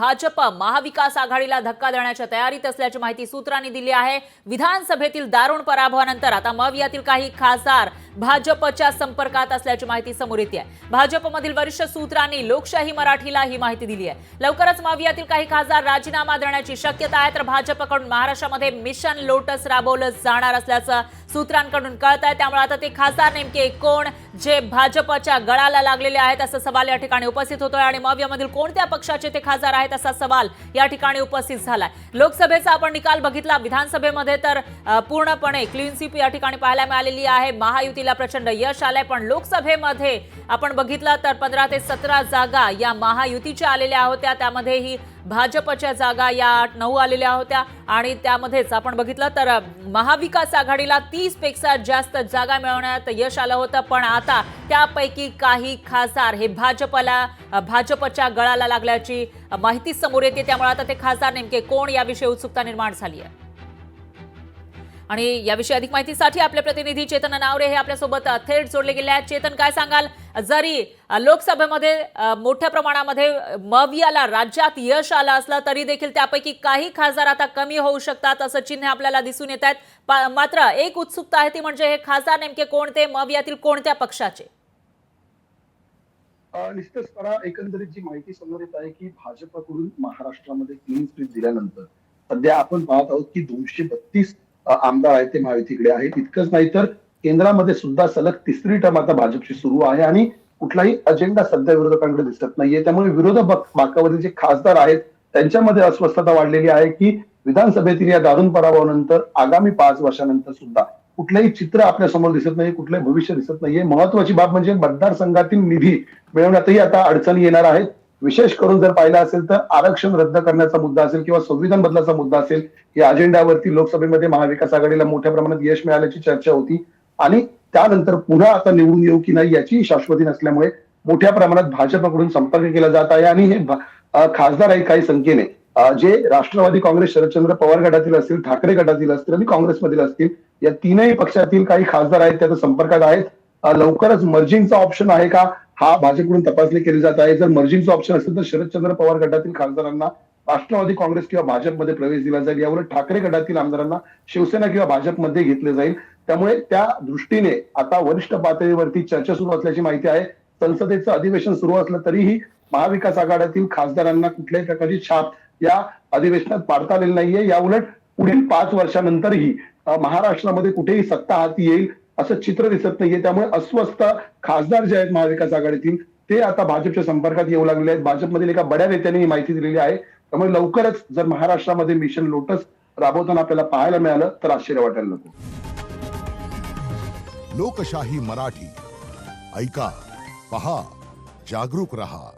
भाजप महाविकास आघाडीला धक्का देण्याच्या तयारीत असल्याची माहिती सूत्रांनी दिली आहे। विधानसभेतील दारुण पराभवानंतर आता मवियातील काही खासदार भाजपच्या संपर्कात असल्याची माहिती समोर येते आहे। भाजपमधील वरिष्ठ सूत्रांनी लोकशाही मराठीला ही माहिती दिली आहे। लवकरच मवियातील काही खासदार राजीनामा देण्याची शक्यता आहे, तर भाजपकडून महाराष्ट्रामध्ये मिशन लोटस राबवलं जाणार असल्याचं सूत्रांकडून कळत आहे। त्यामुळे आता ते खासदार नेमके कोण जे भाजपच्या गळाला लागलेले आहेत असा सवाल या ठिकाणी उपस्थित होतोय आणि मवियामधील कोणत्या पक्षाचे ते खासदार आहेत असा सवाल या ठिकाणी उपस्थित झालाय। लोकसभेचा आपण निकाल बघितला, विधानसभेमध्ये तर पूर्णपणे क्लीन स्वीप या ठिकाणी पाहायला मिळालेली आहे। महायुतीला प्रचंड यश आलंय, पण लोकसभेमध्ये आपण बघितलं तर 15 ते 17 जागा या महायुतीच्या आलेल्या होत्या, त्यामध्येही भाजपच्या जागा या 9 आलेल्या होत्या आणि त्यामध्येच आपण बघितलं तर महाविकास आघाडीला 30 पेक्षा जास्त जागा मिळवण्यात यश आलं होतं। पण आता त्यापैकी काही खासदार हे भाजपच्या गळाला लागल्याची माहिती समोर येते। त्यामुळे आता ते खासदार नेमके कोण याविषयी उत्सुकता निर्माण झाली आहे आणि याविषयी अधिक माहितीसाठी आपले प्रतिनिधी चेतन नावरे हे आपल्या सोबत थेट जोडले गेले आहेत। चेतन, काय सांगाल, जरी लोकसभेमध्ये मोठ्या प्रमाणामध्ये मवियाला राज्यात यश आलं असलं तरी देखील त्यापैकी काही खासदार आता कमी होऊ शकतात असं चिन्ह आपल्याला दिसून येत आहेत। मात्र एक उत्सुकता आहे ती म्हणजे हे खासदार नेमके कोणते, मवियातील कोणत्या पक्षाचे? निश्चितच एकंदरीत जी माहिती समोर येत आहे की भाजपकडून महाराष्ट्रामध्ये क्लीन स्वीप दिल्यानंतर सध्या आपण पाहत आहोत की 232 आमदार आहेत ते महायुतीकडे आहेत। इतकंच नाही तर केंद्रामध्ये सुद्धा सलग 3री टर्म आता भाजपची सुरू आहे आणि कुठलाही अजेंडा सध्या विरोधकांकडे दिसत नाहीये। त्यामुळे विरोधक बाकावरील जे खासदार आहेत त्यांच्यामध्ये अस्वस्थता वाढलेली आहे की विधानसभेतील या दारुण पराभवानंतर आगामी 5 वर्षानंतर सुद्धा कुठलंही चित्र आपल्या समोर दिसत नाही, कुठलंही भविष्य दिसत नाहीये। महत्वाची बाब म्हणजे मतदारसंघातील निधी मिळवण्यातही आता अडचणी येणार आहेत। विशेष करून जर पाहिलं असेल तर आरक्षण रद्द करण्याचा मुद्दा असेल किंवा संविधान बदलाचा मुद्दा असेल, या अजेंड्यावरती लोकसभेमध्ये महाविकास आघाडीला मोठ्या प्रमाणात यश मिळाल्याची चर्चा होती आणि त्यानंतर पुन्हा आता निवडून येऊ की नाही याची शाश्वती नसल्यामुळे मोठ्या प्रमाणात भाजपकडून संपर्क केला जात आहे आणि हे खासदार आहेत काही संख्येने जे राष्ट्रवादी काँग्रेस, शरदचंद्र पवार गटातील असतील, ठाकरे गटातील असतील आणि काँग्रेसमधील असतील, या तीनही पक्षातील काही खासदार आहेत त्याच्या संपर्कात आहेत। लवकरच मर्जिंगचा ऑप्शन आहे का हा भाजपकडून तपासणी केली जात आहे। जर मर्जिंगचा ऑप्शन असेल तर शरदचंद्र पवार गटातील खासदारांना राष्ट्रवादी काँग्रेस किंवा भाजपमध्ये प्रवेश दिला जाईल, यावर ठाकरे गटातील आमदारांना शिवसेना किंवा भाजपमध्ये घेतले जाईल। त्यामुळे त्या दृष्टीने आता वरिष्ठ पातळीवरती चर्चा सुरू असल्याची माहिती आहे। संसदेचं अधिवेशन सुरू असलं तरीही महाविकास आघाडीतील खासदारांना कुठल्याही प्रकारची छाप या अधिवेशनात पाडता आलेली नाहीये। याउलट पुढील 5 वर्षानंतरही महाराष्ट्रामध्ये कुठेही सत्ता हाती येईल असं चित्र दिसत नाहीये। त्यामुळे अस्वस्थ खासदार जे आहेत महाविकास आघाडीतील ते आता भाजपच्या संपर्कात येऊ लागलेले आहेत। भाजपमधील एका बड्या नेत्याने ही माहिती दिलेली आहे। त्यामुळे लवकरच जर महाराष्ट्रामध्ये मिशन लोटस राबवताना आपल्याला पाहायला मिळालं तर आश्चर्य वाटायला नको। लोकशाही मराठी ऐका, पहा, जागरूक रहा।